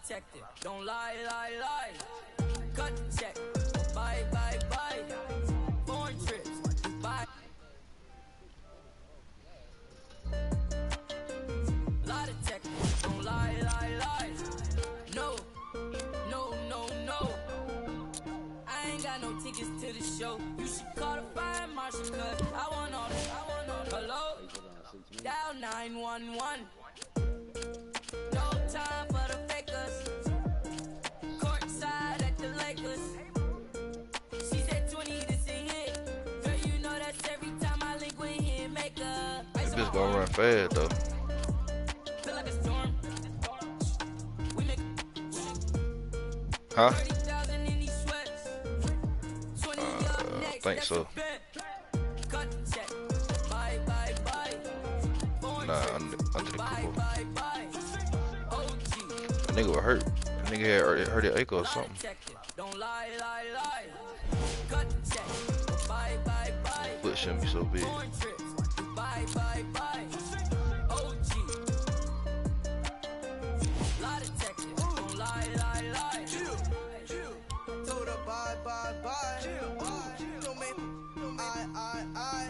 detective. Don't lie, lie, lie. Cut the check. Bye, bye, bye. Foreign trips. Bye. Lie detective. Don't lie, lie, lie. No, no, no, no. I ain't got no tickets to the show. You should call the fire marshal, cause I want all this. Hello? Dial 911. No time for the fakers. Courtside at the Lakers. She said 20 this a hit. Girl, you know that's every time I link with him. Make up. This bitch gonna run fast though. Feel like a storm. We make Huh? 30,000 in these sweats. 20 up I next. think so. Cut the check. Bye, bye, bye. Nah, under the Bye, couple. bye, bye. OG. That nigga was hurt. That nigga had hurt his ankle or something. Don't lie, lie, lie. Cut the check. Bye, bye, bye. Foot shouldn't be so big. Foreign trips. Bye, bye, bye. OG. Lie detective. Don't lie, lie, lie. Told her bye, bye, bye. Don't make I.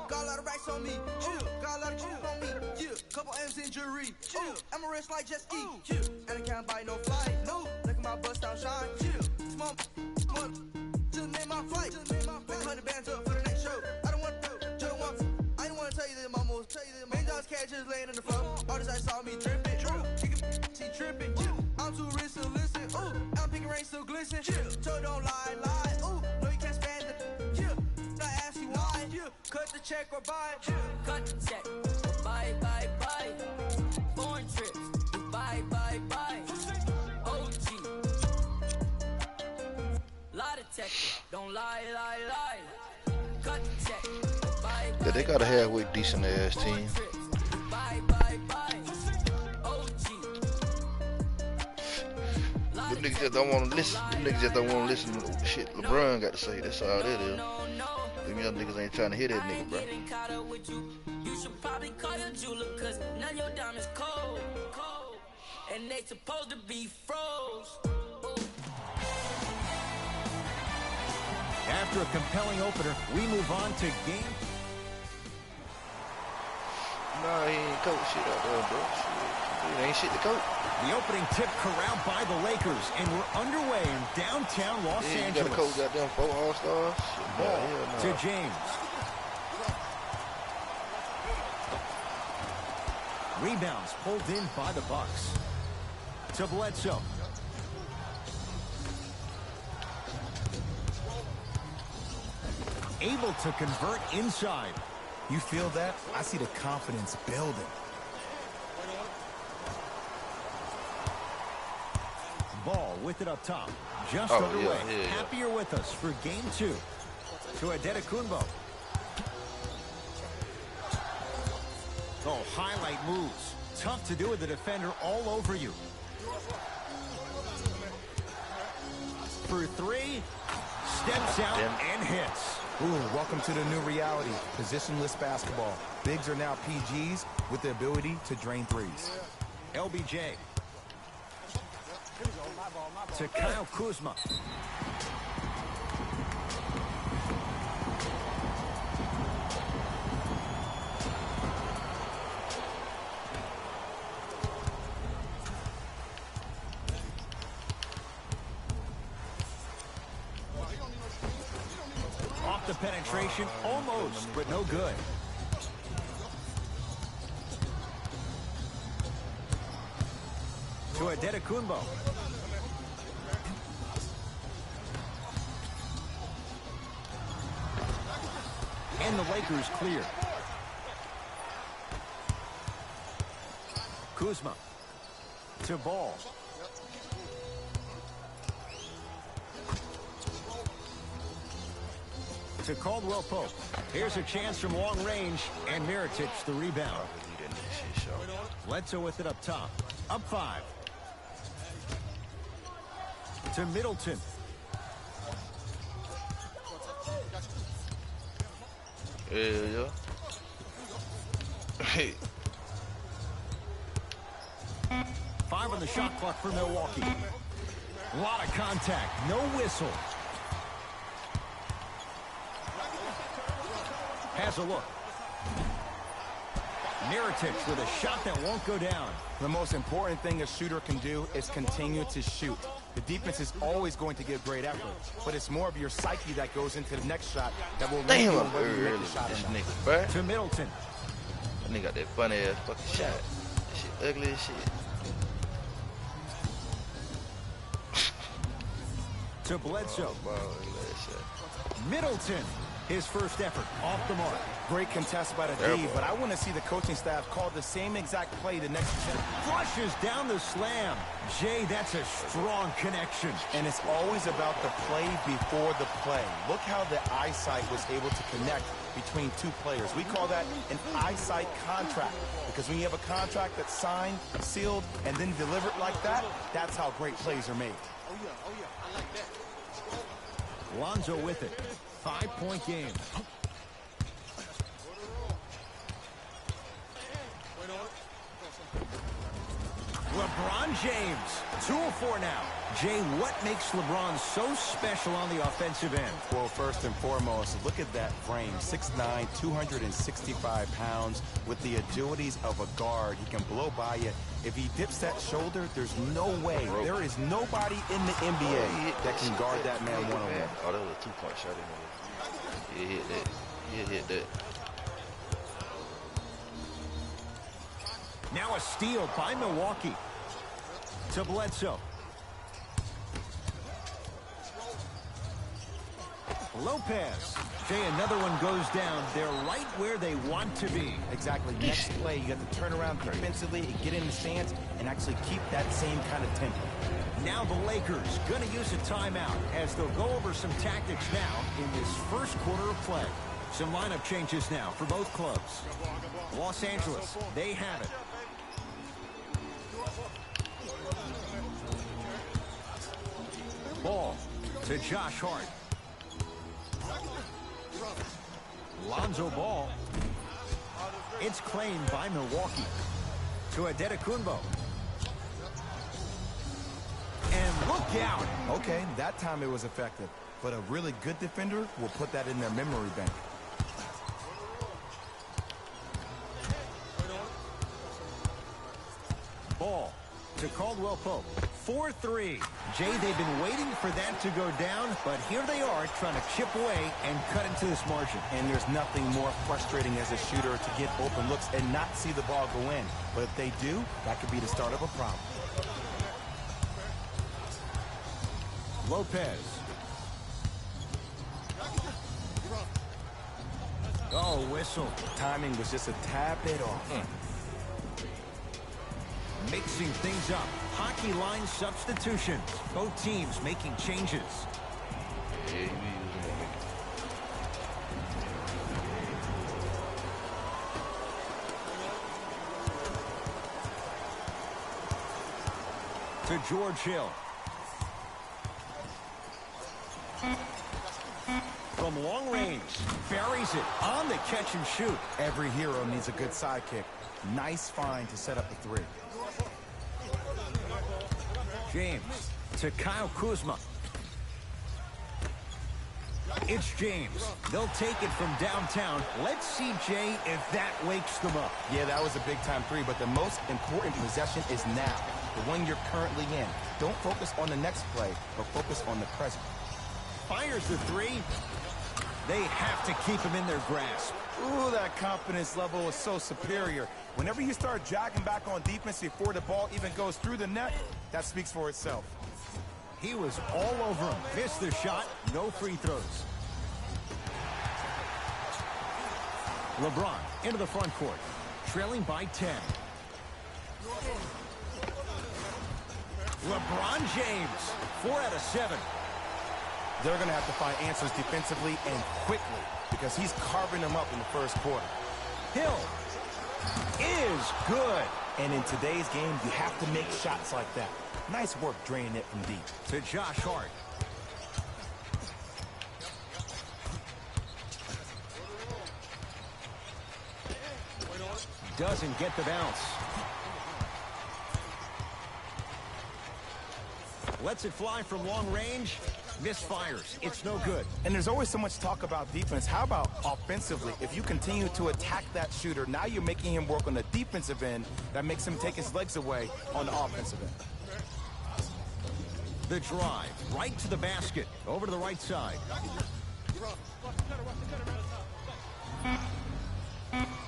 Got a lot of racks on me. Got a lot of juice on me. Couple M's in jewelry. I'm a rich like just eat. And I can't buy no flight. No. Look at my bust down shine. Small. Just name my flight. Make 100 bands up for the next show. I don't want to. I don't want to tell you that, mama. Main dogs cash just laying on the floor. Artists I saw me tripping. She tripping. I'm too rich to listen. Ooh, I'm picking rain still glisten. So don't lie, lie. Ooh, no you can't spend it. Not ask you why. Cut the check or buy. Cut the check. Bye, bye, bye. Foreign trips. Bye, bye, bye. OG. Lie detective. Don't lie, lie, lie. Cut the check. Bye, Yeah, they got a halfway decent ass team. bye, bye, bye. OG. Them niggas just don't want to listen. Them niggas just don't want to listen to shit LeBron got to say. That's all that is. Them young niggas ain't trying to hear that nigga, bro. You should probably call your jeweler, cause none of your diamonds cold. And they supposed to be froze. After a compelling opener, we move on to game. Nah, he ain't coach shit out there, bro. Shit. It ain't shit to coach. The opening tip corralled by the Lakers, and we're underway in downtown Los Yeah, you Angeles. gotta coach goddamn 4 All-Stars. Ball Yeah, to nah. James. Rebounds pulled in by the Bucks. To Bledsoe. Able to convert inside. You feel that? I see the confidence building. Ball with it up top. Just Oh, underway. yeah. Happier with us for game 2. To Adetokunbo. Oh, highlight moves. Tough to do with the defender all over you. For 3. Steps out and hits. Ooh, welcome to the new reality. Positionless basketball. Bigs are now PGs with the ability to drain threes. LBJ. To Kyle Kuzma. Off the penetration, almost, but no good. To Adetokunbo. And the Lakers clear. Kuzma. To Ball. To Caldwell Pope. Here's a chance from long range, and Mirotic the rebound. Bledsoe with it up top. Up 5. To Middleton. Yeah. Hey. 5 on the shot clock for Milwaukee. A lot of contact, no whistle. Has a look. Mirotic with a shot that won't go down. The most important thing a shooter can do is continue to shoot. The defense is always going to give great effort, but it's more of your psyche that goes into the next shot that will Damn, you I'm whether you early. make the shot This or not. nigga, bro. To Middleton. That nigga got that funny ass fucking shot. That shit ugly as shit. To Bledsoe. Ball, ugly ass shot. Middleton. His first effort off the mark. Great contest by the D, but I want to see the coaching staff call the same exact play the next attempt. Flushes down the slam. Jay, that's a strong connection. And it's always about the play before the play. Look how the eyesight was able to connect between two players. We call that an eyesight contract, because when you have a contract that's signed, sealed, and then delivered like that, that's how great plays are made. Oh yeah, I like that. Lonzo with it. 5-point game. LeBron James, 2 of 4 now. Jay, what makes LeBron so special on the offensive end? Well, first and foremost, look at that frame. 6'9", 265 pounds with the agilities of a guard. He can blow by you. If he dips that shoulder, there's no way. There is nobody in the NBA that can guard that man one-on-one. Oh, that was a 2-point shot in there. He hit that. He hit that. Now a steal by Milwaukee. To Bledsoe. Lopez. Jay, another one goes down. They're right where they want to be. Exactly. Next play, you got to turn around defensively and get in the stance and actually keep that same kind of tempo. Now the Lakers going to use a timeout as they'll go over some tactics now in this first quarter of play. Some lineup changes now for both clubs. Los Angeles, they have it. Ball to Josh Hart. Lonzo Ball. It's claimed by Milwaukee. To Adetokunbo. And look out. Okay, that time it was effective, but a really good defender will put that in their memory bank. Ball to Caldwell Pope. 4-3. Jay, they've been waiting for that to go down, but here they are trying to chip away and cut into this margin. And there's nothing more frustrating as a shooter to get open looks and not see the ball go in. But if they do, that could be the start of a problem. Lopez. Oh, whistle. Timing was just a tad bit off. Mixing things up. Hockey line substitutions. Both teams making changes. Yeah, he be using that nigga. To George Hill. From long range. Buries it on the catch and shoot. Every hero needs a good sidekick. Nice find to set up the three. James to Kyle Kuzma. It's James. They'll take it from downtown. Let's see, Jay, if that wakes them up. Yeah, that was a big-time three, but the most important possession is now, the one you're currently in. Don't focus on the next play, but focus on the present. Fires the three. They have to keep him in their grasp. Ooh, that confidence level is so superior. Whenever you start jogging back on defense before the ball even goes through the net, that speaks for itself. He was all over him. Missed the shot. No free throws. LeBron into the front court. Trailing by 10. LeBron James. 4 out of 7. They're going to have to find answers defensively and quickly because he's carving them up in the first quarter. Hill is good. And in today's game, you have to make shots like that. Nice work draining it from deep. To Josh Hart. Doesn't get the bounce. Lets it fly from long range. Misfires. It's no good. And there's always so much talk about defense. How about offensively? If you continue to attack that shooter, now you're making him work on the defensive end. That makes him take his legs away on the offensive end. The drive. Right to the basket. Over to the right side.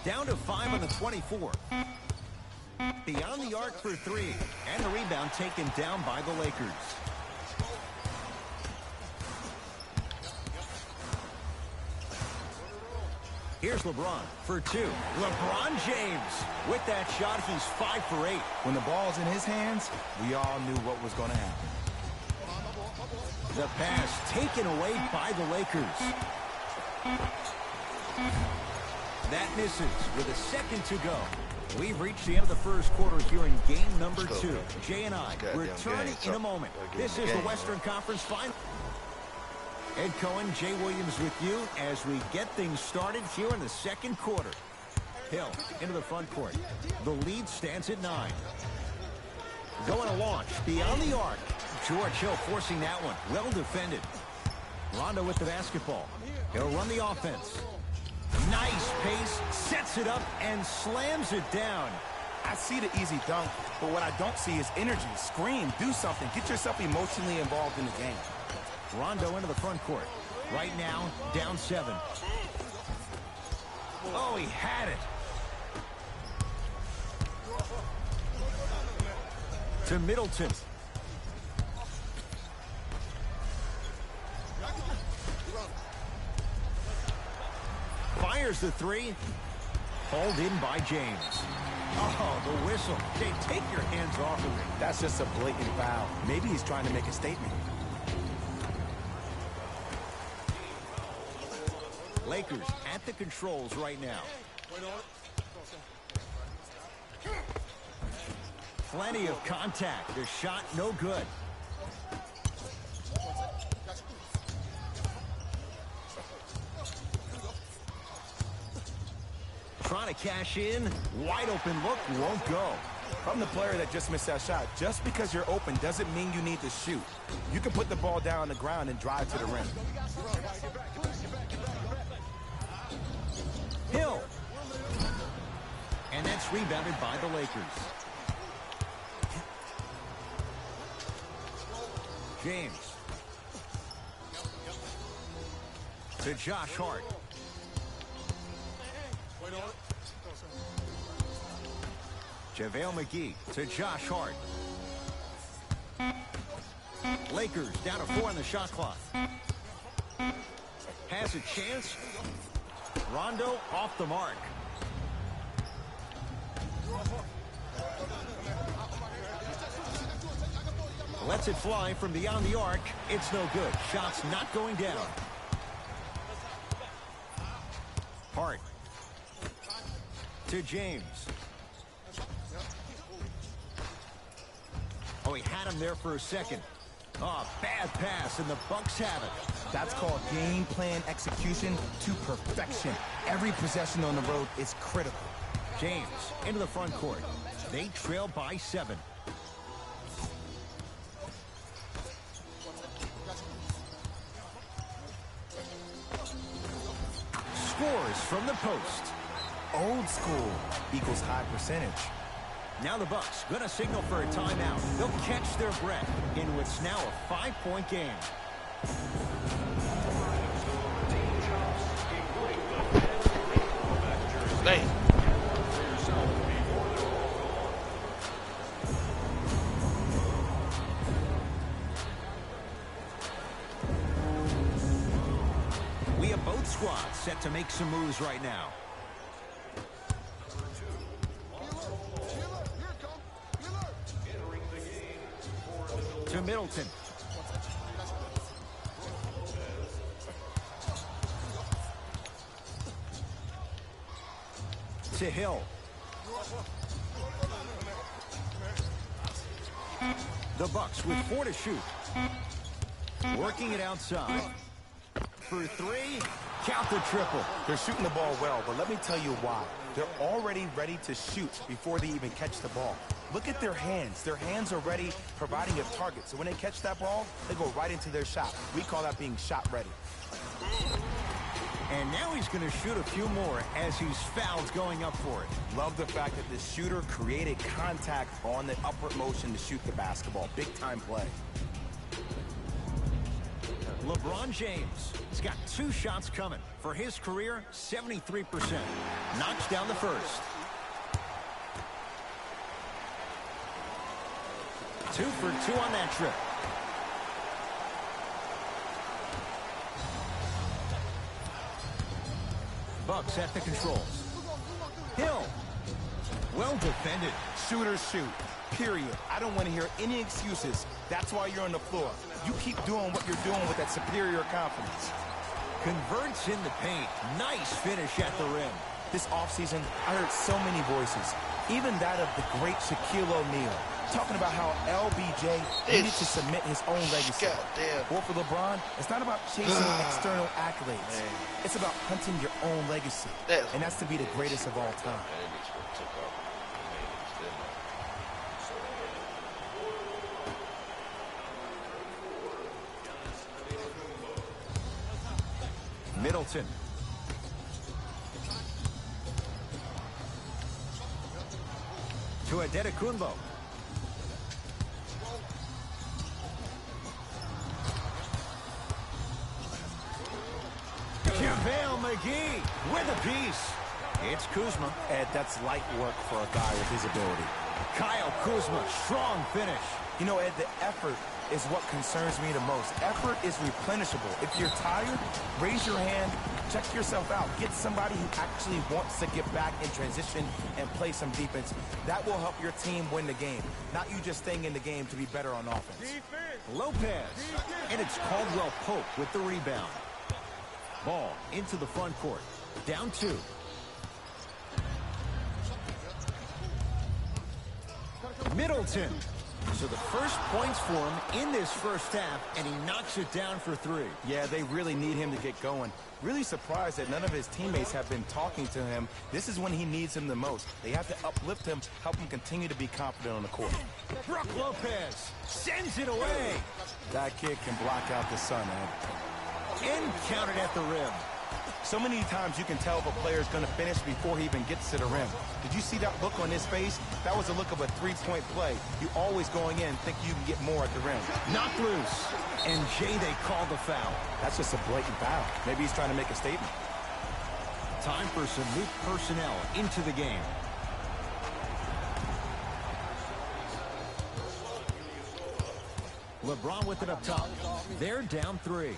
Down to 5 on the 24. Beyond the arc for 3. And the rebound taken down by the Lakers. Here's LeBron for 2. LeBron James. With that shot, he's 5 for 8. When the ball's in his hands, we all knew what was going to happen. The pass taken away by the Lakers. That misses with a second to go. We've reached the end of the first quarter here in game number 2. Jay and I returning in a moment. This is the Western Conference Final. Ed Cohen, Jay Williams with you as we get things started here in the second quarter. Hill into the front court. The lead stands at 9. Going to launch beyond the arc. George Hill forcing that one. Well defended. Rondo with the basketball. He'll run the offense. Nice pace. Sets it up and slams it down. I see the easy dunk, but what I don't see is energy. Scream, do something. Get yourself emotionally involved in the game. Rondo into the front court. Right now, down 7. Oh, he had it. To Middleton. Fires the 3. Hauled in by James. Oh, the whistle. Jay, take your hands off of it. That's just a blatant foul. Maybe he's trying to make a statement. Lakers at the controls right now. Plenty of contact. The shot no good. Trying to cash in. Wide open look. Won't go. From the player that just missed that shot, just because you're open doesn't mean you need to shoot. You can put the ball down on the ground and drive to the rim. Hill. And that's rebounded by the Lakers. James. To Josh Hart. JaVale McGee to Josh Hart. Lakers down to 4 on the shot clock. Has a chance. Rondo off the mark. Lets it fly from beyond the arc. It's no good. Shot's not going down. Hart. To James. Oh, he had him there for a second. Oh, bad pass, and the Bucks have it. That's called game plan execution to perfection. Every possession on the road is critical. James into the front court. They trail by 7. Scores from the post. Old school equals high percentage. Now the Bucks gonna signal for a timeout. They'll catch their breath in what's now a 5-point game. Dang. We have both squads set to make some moves right now. To Middleton. To Hill. The Bucks with 4 to shoot. Working it outside. For 3. Count the triple. They're shooting the ball well, but let me tell you why. They're already ready to shoot before they even catch the ball. Look at their hands. Their hands are ready, providing a target. So when they catch that ball, they go right into their shot. We call that being shot ready. And now he's going to shoot a few more as he's fouled going up for it. Love the fact that the shooter created contact on the upward motion to shoot the basketball. Big time play. LeBron James has got 2 shots coming. For his career, 73%. Knocks down the first. 2 for 2 on that trip. Bucks at the controls. Hill. Well defended. Shooters shoot. Period. I don't want to hear any excuses. That's why you're on the floor. You keep doing what you're doing with that superior confidence. Converts in the paint. Nice finish at the rim. This offseason, I heard so many voices, even that of the great Shaquille O'Neal, talking about how LBJ needed to submit his own legacy. Or for LeBron, it's not about chasing external accolades. It's about hunting your own legacy. And that's to be the greatest of all time. Middleton. To Adetokunbo. JaVale McGee with a piece. It's Kuzma. Ed, that's light work for a guy with his ability. Kyle Kuzma, strong finish. You know, Ed, the effort is what concerns me the most. Effort is replenishable. If you're tired, raise your hand, check yourself out. Get somebody who actually wants to get back in transition and play some defense. That will help your team win the game, not you just staying in the game to be better on offense. Lopez. And it's Caldwell Pope with the rebound. Ball into the front court. Down 2. Middleton. So the first points for him in this first half, and he knocks it down for 3. Yeah, they really need him to get going. Really surprised that none of his teammates have been talking to him. This is when he needs him the most. They have to uplift him, help him continue to be confident on the court. Brook Lopez sends it away. That kid can block out the sun, Ed. And counted at the rim. So many times you can tell if a player is going to finish before he even gets to the rim. Did you see that look on his face? That was a look of a 3-point play. You always going in think you can get more at the rim. Knocked loose. And Jay, they called the foul. That's just a blatant foul. Maybe he's trying to make a statement. Time for some new personnel into the game. LeBron with it up top. They're down 3.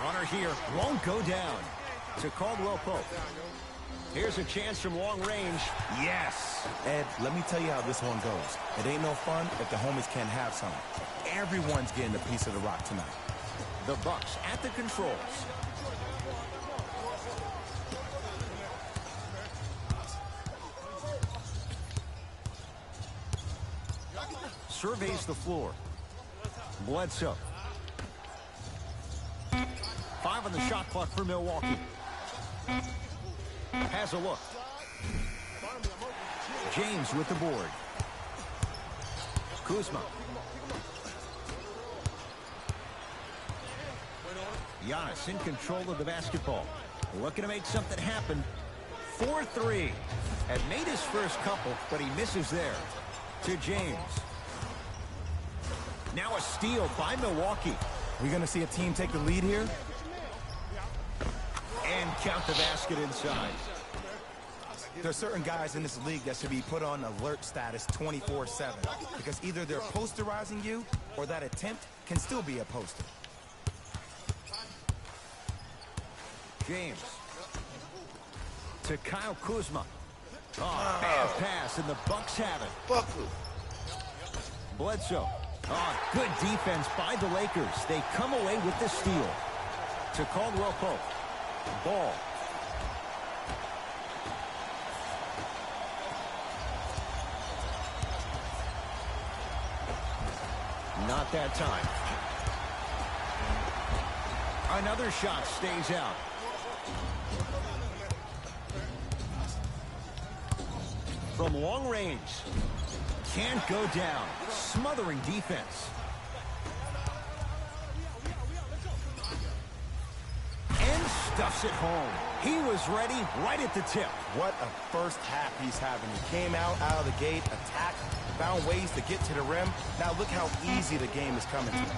Runner here won't go down to Caldwell Pope. Here's a chance from long range. Yes. Ed, let me tell you how this one goes. It ain't no fun if the homies can't have some. Everyone's getting a piece of the rock tonight. The Bucks at the controls. Surveys the floor. Bledsoe. 5 on the shot clock for Milwaukee. Has a look. James with the board. Kuzma. Giannis in control of the basketball. Looking to make something happen. 4-3. Had made his first couple, but he misses there. To James. Now a steal by Milwaukee. We going to see a team take the lead here? And count the basket inside. There's certain guys in this league that should be put on alert status 24/7 because either they're posterizing you or that attempt can still be a poster. James. To Kyle Kuzma. Oh, bad pass, and the Bucks have it. Bledsoe. Oh, good defense by the Lakers. They come away with the steal. To Caldwell Pope. Ball. Not that time. Another shot stays out. from long range. Can't go down. Smothering defense. And stuffs it home. He was ready right at the tip. What a first half he's having. He came out of the gate, attacked, found ways to get to the rim. Now look how easy the game is coming to him.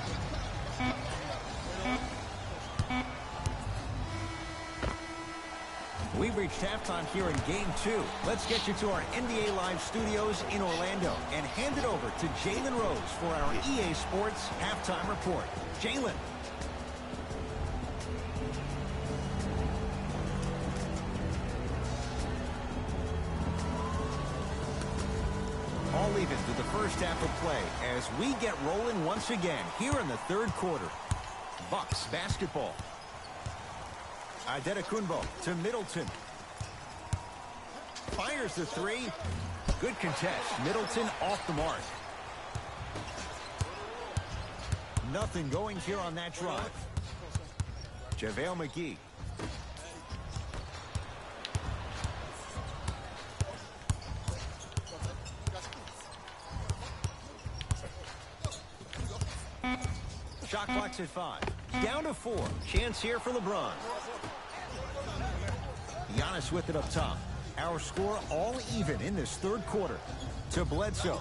We've reached halftime here in Game 2. Let's get you to our NBA Live studios in Orlando and hand it over to Jalen Rose for our EA Sports Halftime Report. Jalen. All even to the first half of play as we get rolling once again here in the third quarter. Bucks basketball. Adetokunbo to Middleton. Fires the three. Good contest. Middleton off the mark. Nothing going here on that drive. JaVale McGee. Shot clock's at 5. Down to 4. Chance here for LeBron. Giannis with it up top. Our score all even in this third quarter. To Bledsoe.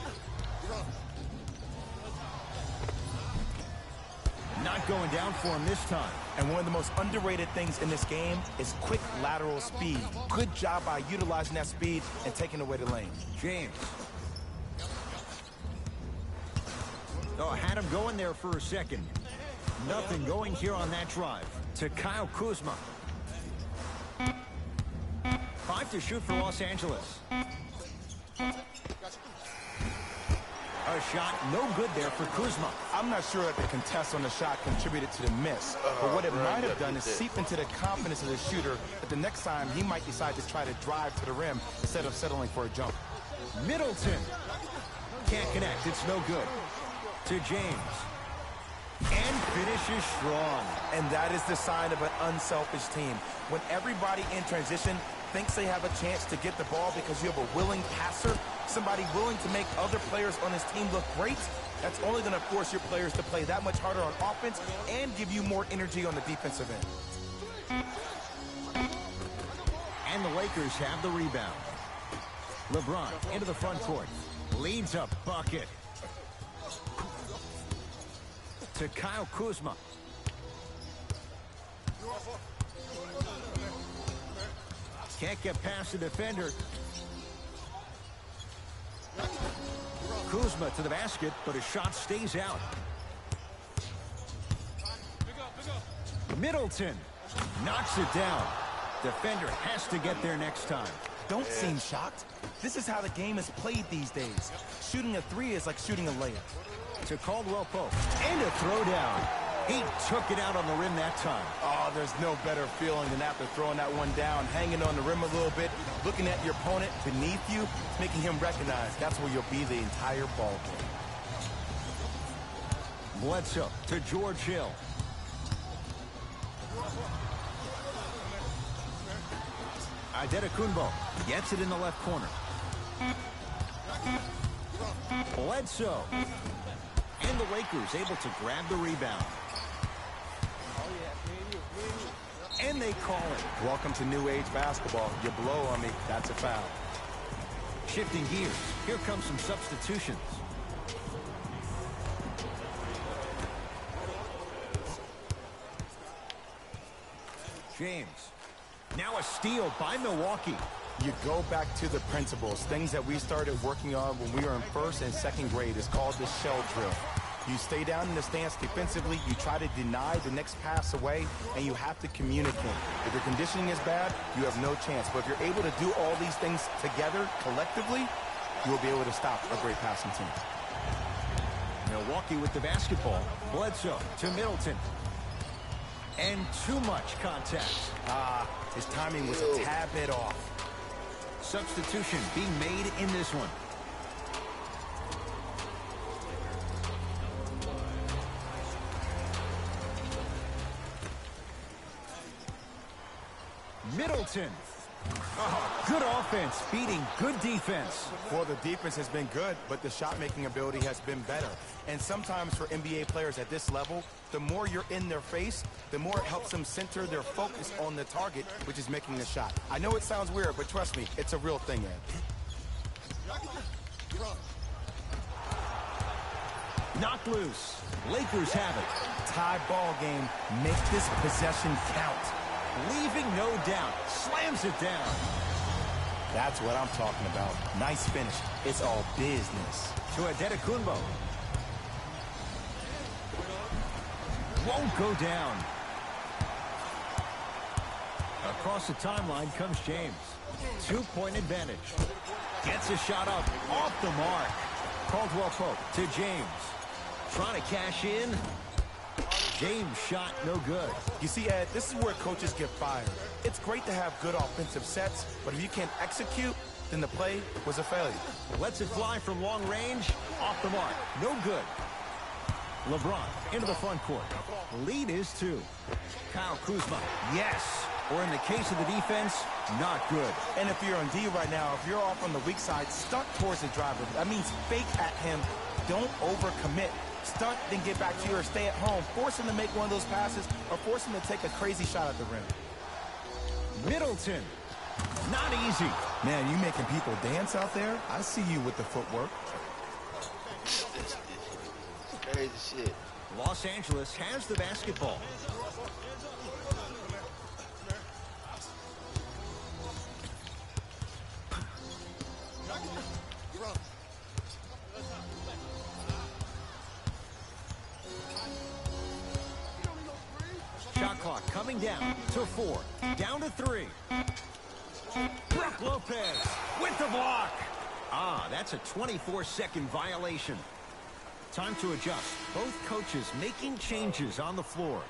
Not going down for him this time. And one of the most underrated things in this game is quick lateral speed. Good job by utilizing that speed and taking away the lane. James. Oh, had him going there for a second. Nothing going here on that drive. To Kyle Kuzma. 5 to shoot for Los Angeles. A shot no good there for Kuzma. I'm not sure that the contest on the shot contributed to the miss. But what it might have done is seep into the confidence of the shooter that the next time he might decide to try to drive to the rim instead of settling for a jump. Middleton. Can't connect. It's no good. To James. And finishes strong. And that is the sign of an unselfish team. When everybody in transition thinks they have a chance to get the ball because you have a willing passer, somebody willing to make other players on his team look great, that's only going to force your players to play that much harder on offense and give you more energy on the defensive end. And the Lakers have the rebound. LeBron into the front court. Leads a bucket. To Kyle Kuzma. Can't get past the defender. Kuzma to the basket, but his shot stays out. Middleton knocks it down. Defender has to get there next time. Don't seem shocked. This is how the game is played these days. Shooting a three is like shooting a layup. To Caldwell Pope. And a throwdown. He took it out on the rim that time. Oh, there's no better feeling than after throwing that one down, hanging on the rim a little bit, looking at your opponent beneath you, making him recognize that's where you'll be the entire ball game. Bledsoe to George Hill. Adetokunbo gets it in the left corner. Bledsoe. And the Lakers able to grab the rebound. And they call it. Welcome to new age basketball. You blow on me, that's a foul. Shifting gears. Here comes some substitutions. James. Now a steal by Milwaukee. You go back to the principles, things that we started working on when we were in first and second grade. It's called the shell drill. You stay down in the stance defensively, you try to deny the next pass away, and you have to communicate. If your conditioning is bad, you have no chance. But if you're able to do all these things together, collectively, you'll be able to stop a great passing team. Milwaukee with the basketball. Bledsoe to Middleton. And too much contact. His timing was a tad bit off. Substitution being made in this one. Middleton Oh, good offense beating good defense. Well, the defense has been good, but the shot-making ability has been better. And sometimes for NBA players at this level, the more you're in their face, the more it helps them center their focus on the target, which is making the shot. I know it sounds weird, but trust me, it's a real thing, Ed. Knocked loose. Lakers have it. Tie ball game. Make this possession count. Leaving no doubt. Slams it down. That's what I'm talking about. Nice finish. It's all business. To Adetokunbo. Won't go down. Across the timeline comes James. 2-point advantage. Gets a shot up. Off the mark. Caldwell Pope to James. Trying to cash in. James' shot no good. You see, Ed, this is where coaches get fired. It's great to have good offensive sets, but if you can't execute, then the play was a failure. Lets it fly from long range. Off the mark. No good. LeBron into the front court. Lead is 2. Kyle Kuzma. Yes. Or in the case of the defense, not good. And if you're on D right now, if you're off on the weak side, stunt towards the driver. That means fake at him. Don't overcommit. Stunt, then get back to you or stay at home. Force him to make one of those passes or force him to take a crazy shot at the rim. Middleton. Not easy. Man, you making people dance out there? I see you with the footwork. It's crazy shit. Los Angeles has the basketball. Shot clock coming down to 4. Down to 3. Brook Lopez with the block. Ah, that's a 24-second violation. Time to adjust. Both coaches making changes on the floor.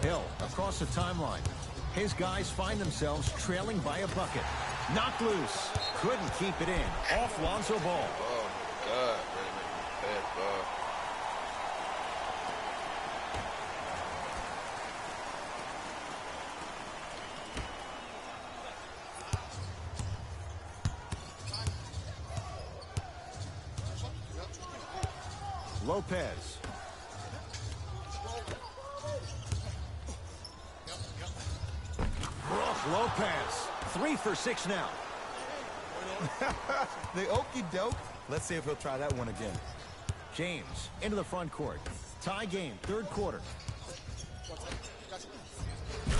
Hill across the timeline. His guys find themselves trailing by a bucket. Knocked loose. Couldn't keep it in. Off Lonzo Ball. Oh, my God. Bad ball. Lopez. Brook Lopez. 3 for 6 now. The okey doke. Let's see if he'll try that one again. James into the front court. Tie game, 3rd quarter.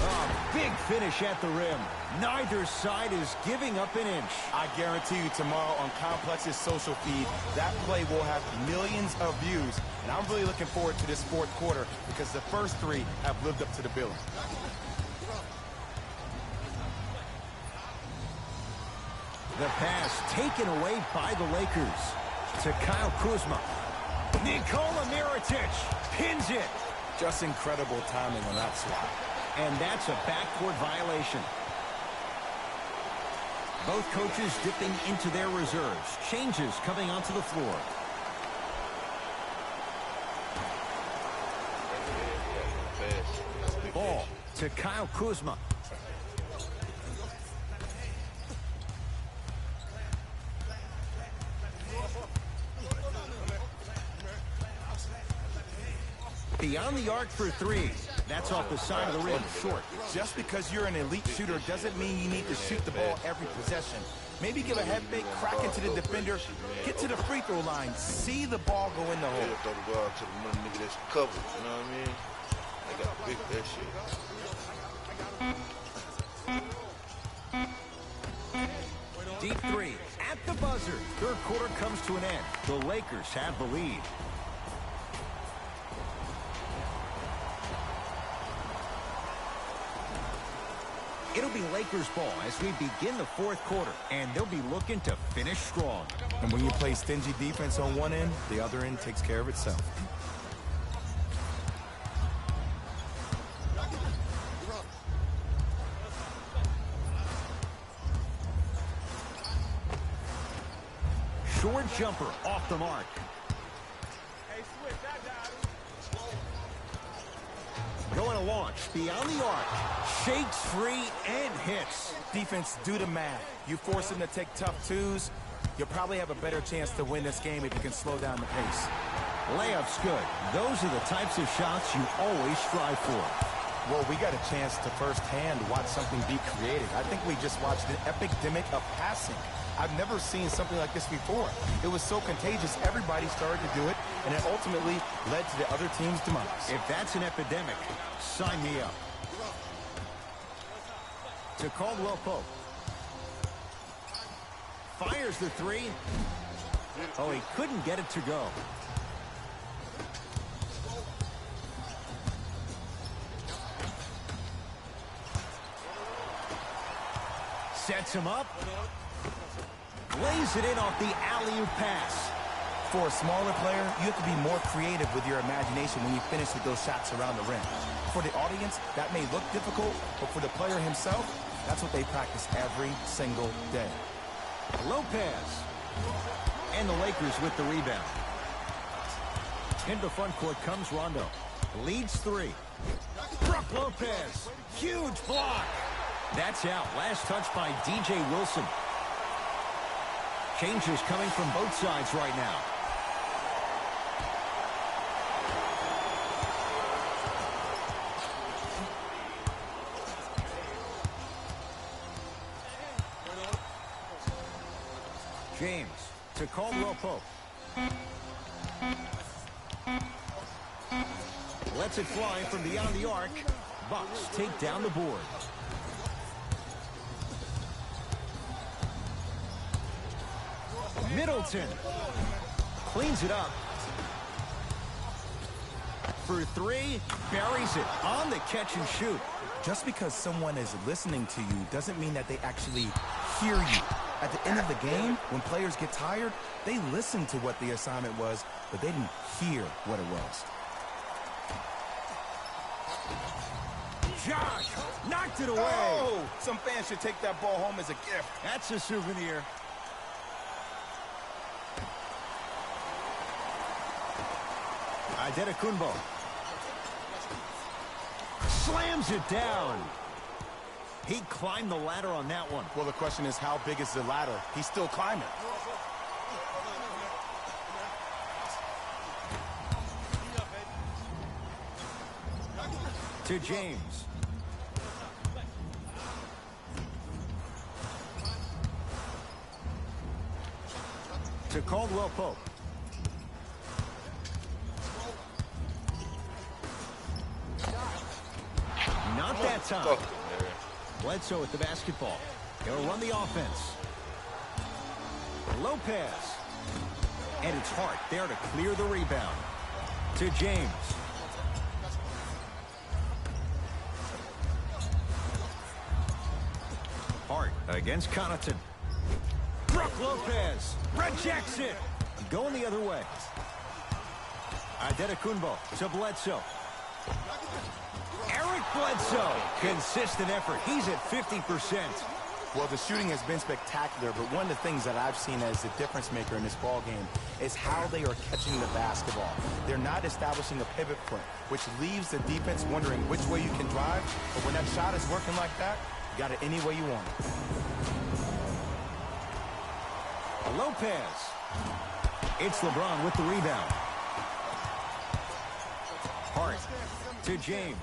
Oh, big finish at the rim. Neither side is giving up an inch. I guarantee you tomorrow on Complex's social feed, that play will have millions of views. And I'm really looking forward to this 4th quarter because the first 3 have lived up to the billing. The pass taken away by the Lakers. To Kyle Kuzma. Nikola Mirotic pins it. Just incredible timing on that swat. And that's a backcourt violation. Both coaches dipping into their reserves. Changes coming onto the floor. Ball to Kyle Kuzma. Beyond the arc for 3. That's off the side of the rim, short. Just because you're an elite shooter doesn't mean you need to shoot the ball every possession. Maybe give a head fake, crack into the defender, get to the free throw line, see the ball go in the hole. Throw the ball to the nigga that's covered, you know what I mean? They got to pick that shit. Deep 3 at the buzzer. 3rd quarter comes to an end. The Lakers have the lead. It'll be Lakers ball as we begin the 4th quarter, and they'll be looking to finish strong. And when you play stingy defense on one end, the other end takes care of itself. Short jumper off the mark. launch beyond the arc. Shakes free and hits. Defense, do the math. You force them to take tough twos, you'll probably have a better chance to win this game if you can slow down the pace. Layup's good. Those are the types of shots you always strive for. Well, we got a chance to firsthand watch something be created. I think we just watched an epidemic of passing. I've never seen something like this before. It was so contagious, everybody started to do it, and it ultimately led to the other team's demise. If that's an epidemic, sign me up. To Caldwell Pope. Fires the three. Oh, he couldn't get it to go. Sets him up. Lays it in off the alley-oop pass. For a smaller player, you have to be more creative with your imagination when you finish with those shots around the rim. For the audience, that may look difficult, but for the player himself, that's what they practice every single day. Lopez. And the Lakers with the rebound. Into front court comes Rondo. Leads three. Brook Lopez. Huge block. That's out. Last touch by DJ Wilson. Changes coming from both sides right now. James to Caldwell Pope. Lets it fly from beyond the arc. Bucks take down the board. Middleton cleans it up. For three, buries it on the catch and shoot. Just because someone is listening to you doesn't mean that they actually hear you. At the end of the game, when players get tired, they listen to what the assignment was, but they didn't hear what it was. Josh knocked it away. Oh, some fans should take that ball home as a gift. That's a souvenir. Adetokunbo slams it down. He climbed the ladder on that one. Well, the question is, how big is the ladder? He's still climbing. To James. To Caldwell Pope. Not that time. Bledsoe with the basketball. He'll run the offense. Lopez. And it's Hart there to clear the rebound. To James. Hart against Connaughton. Brook Lopez rejects it. Going the other way. Adetokunbo to Bledsoe. Eric Bledsoe. Consistent effort. He's at 50%. Well, the shooting has been spectacular, but one of the things that I've seen as the difference maker in this ball game is how they are catching the basketball. They're not establishing a pivot foot, which leaves the defense wondering which way you can drive, but when that shot is working like that, you got it any way you want it. Lopez. It's LeBron with the rebound. Hart to James.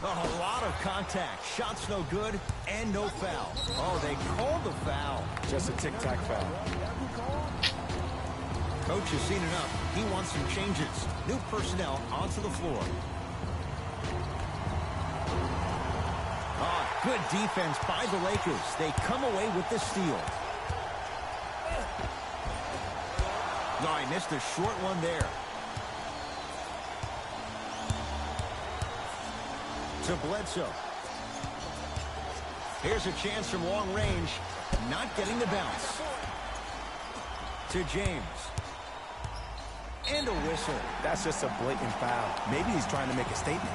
A lot of contact. Shots no good and no foul. Oh, they called the foul. Just a tic-tac foul. Coach has seen enough. He wants some changes. New personnel onto the floor. Good defense by the Lakers. They come away with the steal. No, I missed a short one there. To Bledsoe. Here's a chance from long range. Not getting the bounce. To James. And a whistle. That's just a blatant foul. Maybe he's trying to make a statement.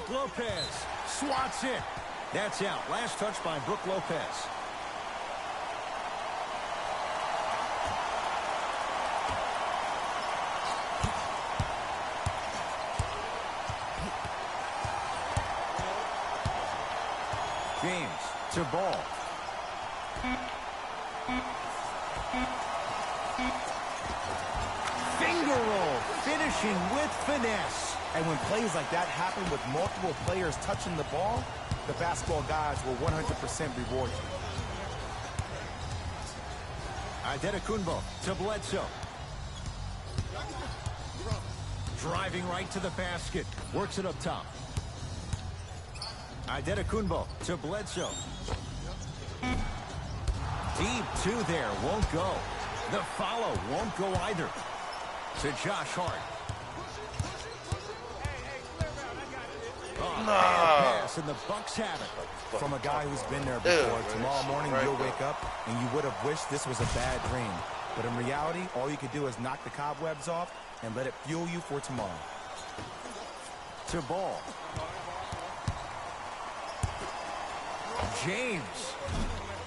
Brook Lopez swats it. That's out. Last touch by Brook Lopez. James to ball. Finger roll, finishing with finesse. And when plays like that happen with multiple players touching the ball, the basketball guys will 100% reward you. Antetokounmpo to Bledsoe. Driving right to the basket. Works it up top. Antetokounmpo to Bledsoe. Deep two there. Won't go. The follow won't go either. To Josh Hart. Pass, and the Bucks have it. From a guy who's been there before, tomorrow morning you'll wake up and you would have wished this was a bad dream. But in reality, all you can do is knock the cobwebs off and let it fuel you for tomorrow. To ball. James.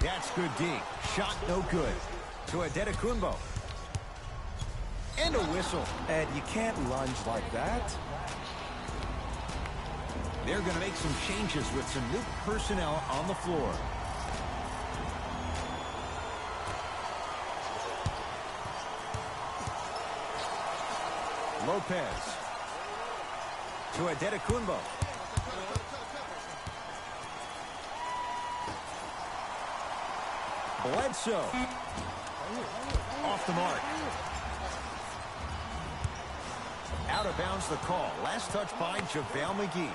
That's good D. Shot no good. To Antetokounmpo. And a whistle. Ed, you can't lunge like that. They're going to make some changes with some new personnel on the floor. Lopez. To Antetokounmpo. Bledsoe. Off the mark. Out of bounds the call. Last touch by JaVale McGee.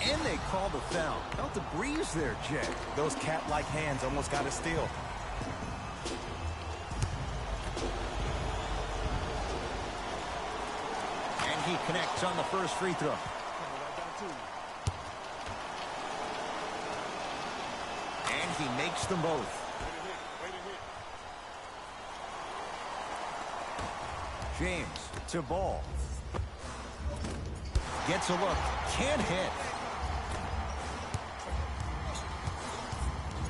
And they call the foul. Felt the breeze there, Jay. Those cat-like hands almost got a steal. And he connects on the first free throw. And he makes them both. James to ball. Gets a look. Can't hit.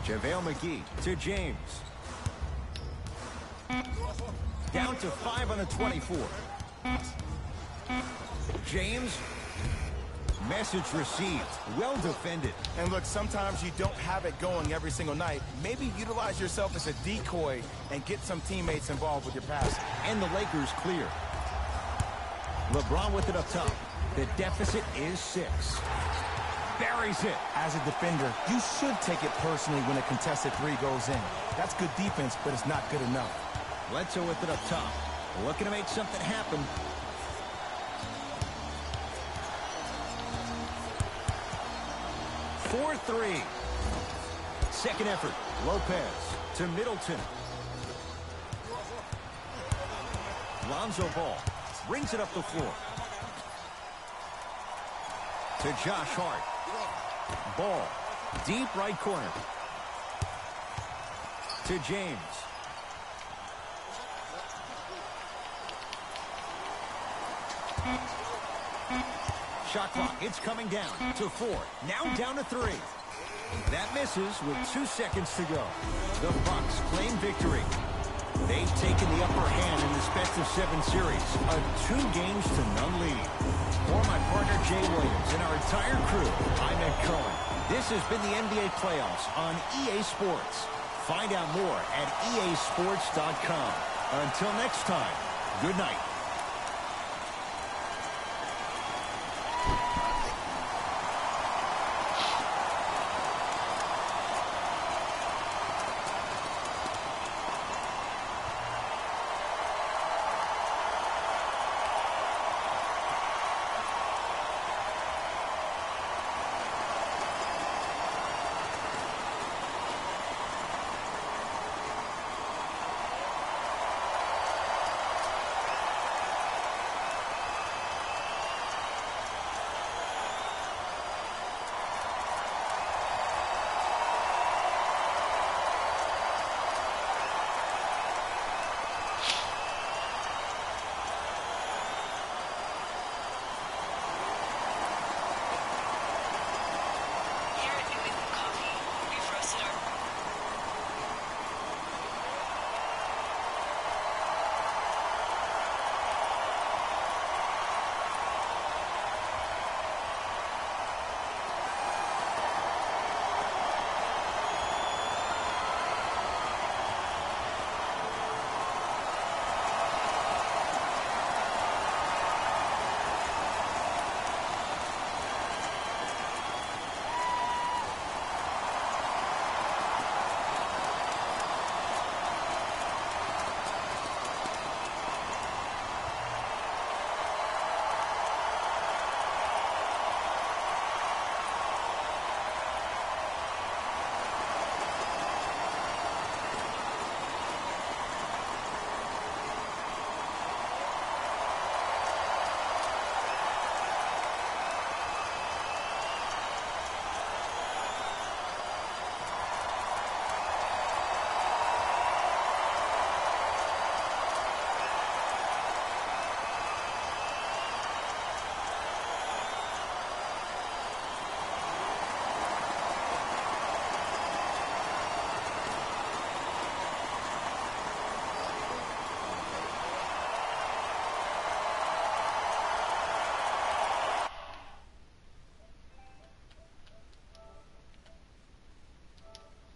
JaVale McGee to James. Down to 5 on the 24. James. Message received. Well defended. And look, sometimes you don't have it going every single night. Maybe utilize yourself as a decoy and get some teammates involved with your pass. And the Lakers clear. LeBron with it up top. The deficit is 6. Buries it. As a defender, you should take it personally when a contested three goes in. That's good defense, but it's not good enough. Bledsoe with it up top. Looking to make something happen. For 3. Second effort. Lopez to Middleton. Lonzo Ball brings it up the floor. To Josh Hart. Ball. Deep right corner. To James. Shot clock. It's coming down to 4. Now down to 3. That misses with 2 seconds to go. The Bucks claim victory. They've taken the upper hand in this best-of-7 series. A 2-games-to-none lead. For my partner, Jay Williams, and our entire crew, I'm Ed Cohen. This has been the NBA Playoffs on EA Sports. Find out more at easports.com. Until next time, good night.